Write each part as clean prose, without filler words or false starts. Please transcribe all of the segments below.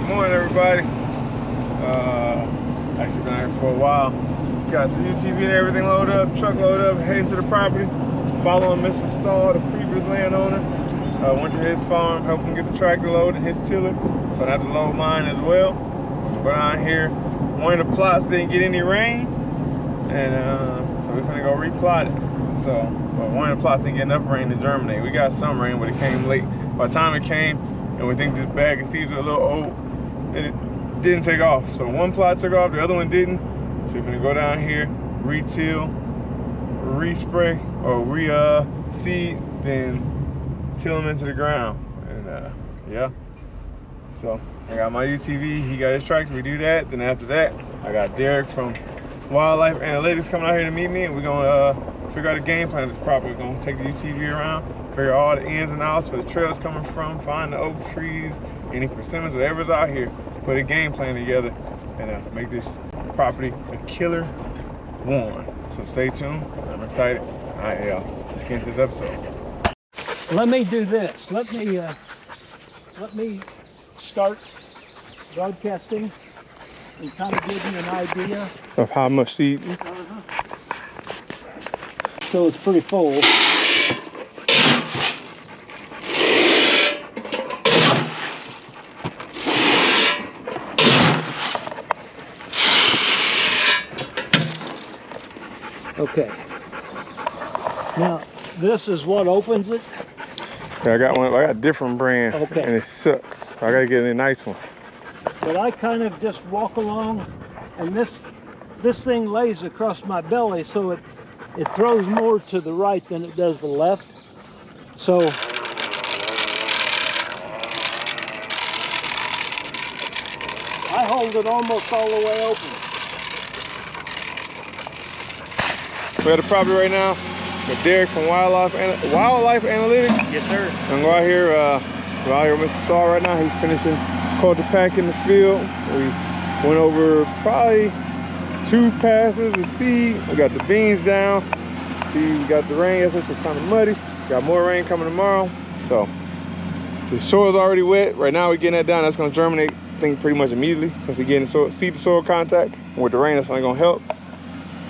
Morning, everybody. Actually been out here for a while. Got the UTV and everything loaded up, truck loaded up, heading to the property. Following Mr. Stahl, the previous landowner. Went to his farm, helped him get the tractor loaded, his tiller. So I had to load mine as well. But out here, one of the plots didn't get any rain, and so we're gonna go replot it. So, but one of the plots didn't get enough rain to germinate. We got some rain, but it came late. By the time it came, and we think this bag of seeds are a little old, and it didn't take off. So one plot took off, the other one didn't. So we're gonna go down here, re-till, re-spray, or re-seed, then till them into the ground. And yeah. So I got my UTV, he got his tractor, we do that. Then after that, I got Derek from Wildlife Analytics coming out here to meet me, and we're gonna figure out a game plan that's proper. We're gonna take the UTV around, figure all the ins and outs where the trail's coming from, find the oak trees, any persimmons, whatever's out here, put a game plan together, and make this property a killer one. So stay tuned, I'm excited. All right, y'all, let's get into this episode. Let me do this. Let me start broadcasting and kind of give you an idea of how much seed. So it's pretty full. Okay. Now, this is what opens it. Yeah, I got one. I got a different brand, okay, and it sucks. So I gotta get a nice one. But I kind of just walk along, and this thing lays across my belly, so it throws more to the right than it does the left. So I hold it almost all the way open. We're at the property right now with Derek from Wildlife Analytics. Yes, sir. I'm going out here, we're out here with Mr. Stahl right now. He's finishing culture pack in the field. We went over probably 2 passes of seed. We got the beans down. See, we got the rain. Yes, it's kind of muddy. Got more rain coming tomorrow. So the soil's already wet. Right now we're getting that down. That's going to germinate, I think, pretty much immediately, since we're getting seed to soil contact. And with the rain, that's only going to help.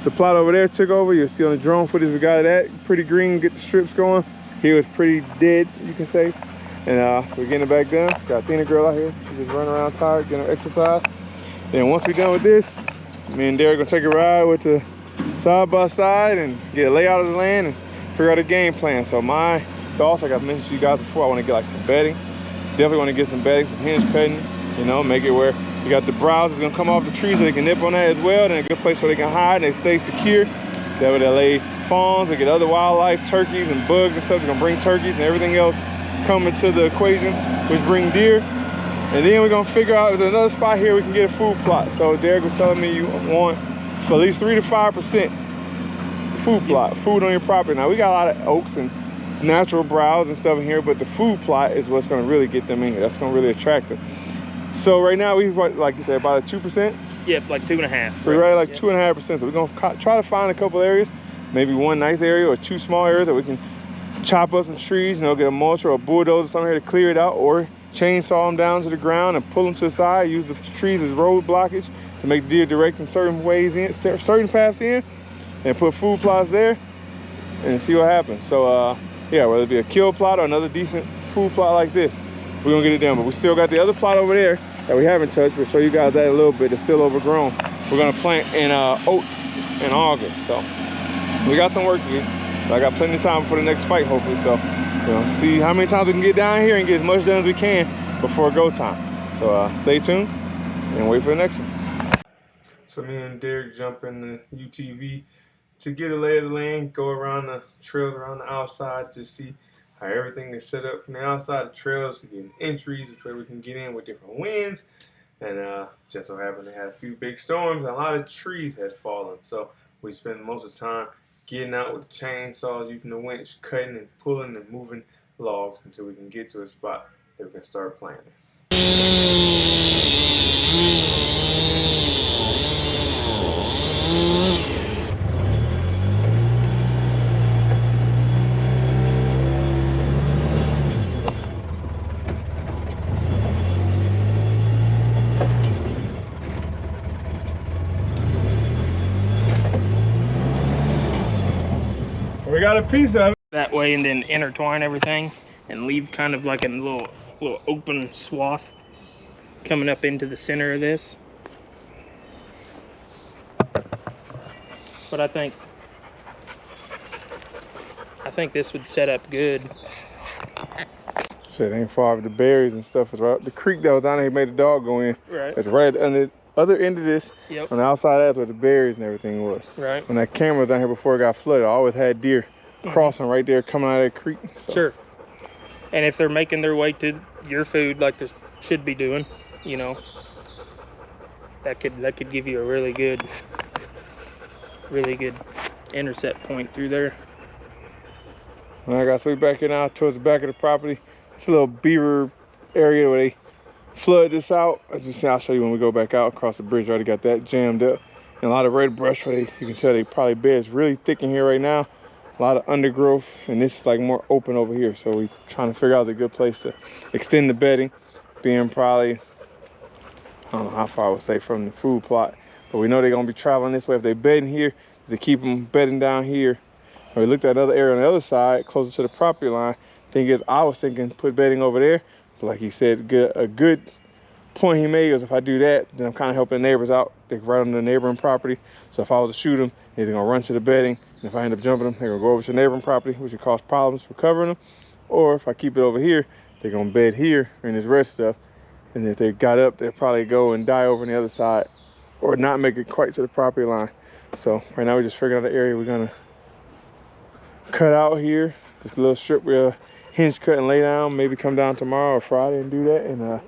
The plot over there took over. You'll see on the drone footage we got of that. Pretty green, get the strips going. He was pretty dead, you can say. And we're getting it back done. Got Athena girl out here. She's just running around tired, getting her exercise. Then once we're done with this, me and Derek gonna take a ride with the side by side and get a layout of the land and figure out a game plan. So my thoughts, like I've mentioned to you guys before, I want to get like some bedding. Definitely want to get some bedding, some hinge cutting, you know, make it where you got the browse that's gonna come off the trees so they can nip on that as well. Then a good place where they can hide and they stay secure. That way they lay fawns, they get other wildlife, turkeys and bugs and stuff. They're gonna bring turkeys and everything else coming to the equation, which bring deer. And then we're gonna figure out if there's another spot here we can get a food plot. So Derek was telling me you want for at least 3 to 5% food plot, food on your property. Now we got a lot of oaks and natural browse and stuff in here, but the food plot is what's gonna really get them in here. That's gonna really attract them. So right now we've, like you said, about a 2%? Yep, like 2.5. So we're right at like 2.5%. So we're gonna try to find a couple areas, maybe one nice area or 2 small areas that we can chop up some trees, you know, get a mulch or a bulldozer or something here to clear it out, or chainsaw them down to the ground and pull them to the side, use the trees as road blockage to make deer direct in certain ways in, certain paths in, and put food plots there and see what happens. So yeah, whether it be a kill plot or another decent food plot like this, we're gonna get it done. But we still got the other plot over there that we haven't touched. We'll show you guys that a little bit. It's still overgrown. We're gonna plant in oats in August. So we got some work to do. But I got plenty of time before the next fight, hopefully. So we'll see how many times we can get down here and get as much done as we can before go time. So stay tuned and wait for the next one. So me and Derek jump in the UTV to get a lay of the land, go around the trails around the outside, just see how everything is set up from the outside, the trails to get entries, which way we can get in with different winds. And just so happened they had a few big storms and a lot of trees had fallen. So we spend most of the time getting out with the chainsaws, using the winch, cutting and pulling and moving logs until we can get to a spot that we can start planting. got a piece of it. That way, and then intertwine everything and leave kind of like a little open swath coming up into the center of this. But I think this would set up good. Shit ain't far with the berries and stuff. It's right. The creek that was down there, he made the dog go in. Right. It's right on the other end of this. Yep. On the outside, that's where the berries and everything was. Right. When that camera was down here before it got flooded, I always had deer crossing right there coming out of that creek. So. Sure. And if they're making their way to your food like they should be doing, you know, that could give you a really good intercept point through there. And I got sweep back in now towards the back of the property. It's a little beaver area where they flood this out. As you see, I'll show you when we go back out across the bridge. I already got that jammed up. And a lot of red brush where you can tell they probably beds really thick in here right now. A lot of undergrowth, and this is like more open over here. So we're trying to figure out a good place to extend the bedding, being probably, I don't know how far I would say from the food plot, but we know they're gonna be traveling this way. If they bedding here, to keep them bedding down here. And we looked at another area on the other side, closer to the property line. I was thinking put bedding over there, but like he said, a good point he made was if I do that, then I'm kind of helping the neighbors out. They're right on the neighboring property. So if I was to shoot them, they're gonna run to the bedding. And if I end up jumping them, they're gonna go over to the neighboring property, which would cause problems for covering them. Or if I keep it over here, they're gonna bed here in this red stuff. And if they got up, they'll probably go and die over on the other side or not make it quite to the property line. So right now we're just figuring out the area we're gonna cut out here. This little strip we'll hinge cut and lay down, maybe come down tomorrow or Friday and do that. And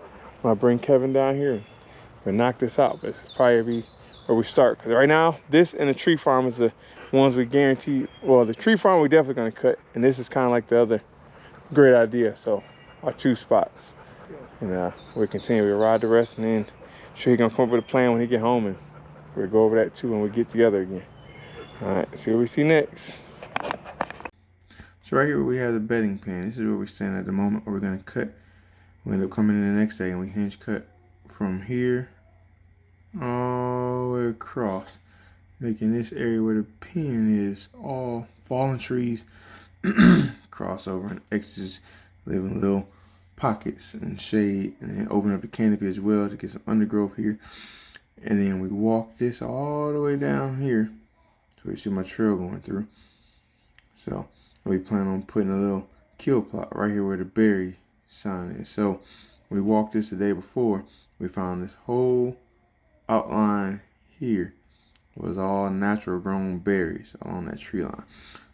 I'll bring Kevin down here and knock this out. But it's probably be where we start. Because right now, this and the tree farm is the ones we guarantee. Well, the tree farm we definitely gonna cut. And this is kind of like the other great idea. So our 2 spots. And we'll continue to ride the rest, and then sure he's gonna come up with a plan when he get home, and we'll go over that too when we get together again. All right, see what we see next. So right here we have the bedding pen. This is where we stand at the moment where we're gonna cut. We end up coming in the next day and we hinge cut from here all the way across, making this area where the pen is all fallen trees, crossover and X's, leaving little pockets and shade, and then open up the canopy as well to get some undergrowth here. And then we walk this all the way down here so you see my trail going through. So we plan on putting a little kill plot right here where the berry sign is. So we walked this the day before. We found this whole outline here was all natural grown berries along that tree line.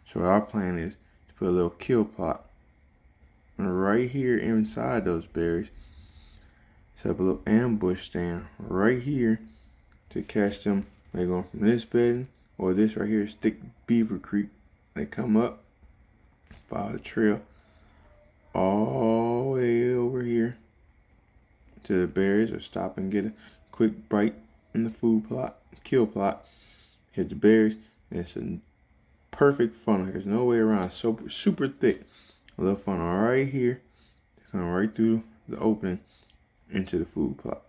So our plan is to put a little kill plot right here inside those berries. Set up a little ambush stand right here to catch them. They go from this bedding or this right here, Stick Beaver Creek. They come up, follow the trail all the way over here to the berries, or stop and get a quick bite in the food plot, kill plot, hit the berries, and it's a perfect funnel. There's no way around. It's super thick. A little funnel right here, come right through the opening into the food plot.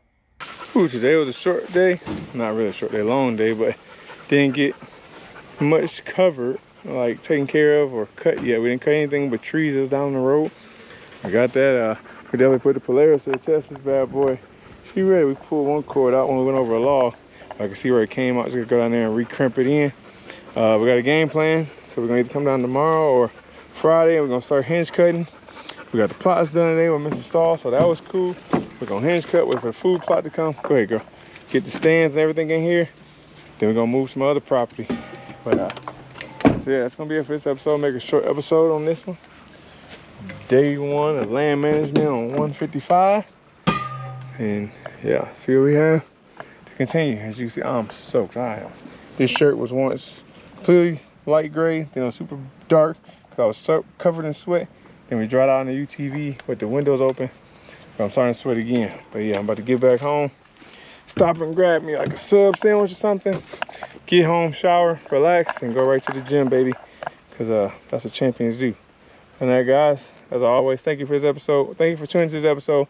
Ooh, today was a short day. Not really a short day, long day, but didn't get much covered, like taken care of or cut yet. We didn't cut anything but trees that's down the road. I got that. We definitely put the Polaris to the test, this bad boy. See where we pulled one cord out when we went over a log. I can see where it came out. Just gonna go down there and re-crimp it in. We got a game plan, so we're gonna either come down tomorrow or Friday, and we're gonna start hinge cutting. We got the plots done today with Mr. Stahl, so that was cool. We're gonna hinge cut, wait for the food plot to come. Go ahead, girl. Get the stands and everything in here. Then we're gonna move some other property. But so yeah, that's gonna be it for this episode. Make a short episode on this one. Day 1 of land management on 155. And yeah, see what we have to continue. As you see, I'm soaked. This shirt was once completely light gray, then it was super dark because I was so covered in sweat. Then we dried out in the UTV with the windows open. But I'm starting to sweat again. But yeah, I'm about to get back home. Stop and grab me like a sub sandwich or something. Get home, shower, relax, and go right to the gym, baby. Because that's what champions do. And that, guys, as always, thank you for this episode. Thank you for tuning to this episode.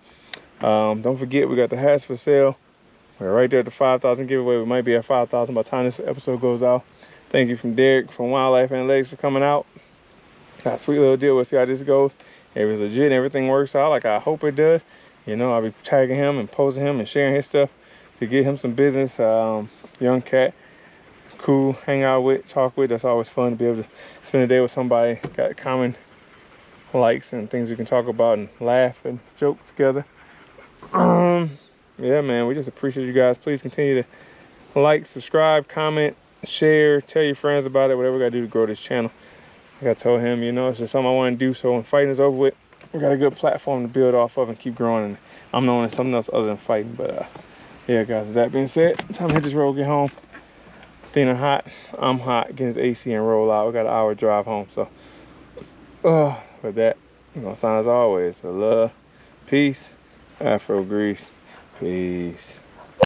Don't forget, we got the hats for sale. We're right there at the 5,000 giveaway. We might be at 5,000 by the time this episode goes out. Thank you from Derek from Wildlife Analytics for coming out. got a sweet little deal. We'll see how this goes. If it's legit and everything works out like I hope it does, you know, I'll be tagging him and posting him and sharing his stuff to get him some business. Young cat, cool, hang out with, talk with. That's always fun to be able to spend a day with somebody, got common likes and things we can talk about and laugh and joke together. Yeah, man, we just appreciate you guys. Please continue to like, subscribe, comment, share, tell your friends about it, whatever we gotta do to grow this channel. Like I told him, you know, it's just something I want to do, so when fighting is over with, we got a good platform to build off of and keep growing, and I'm known as something else other than fighting. But yeah, guys, with that being said, time to hit this road, get home. Athena hot, I'm hot, get his AC and roll out. We got an hour drive home, so with that, I'm gonna sign as always. So love, peace, Afro Grease, peace.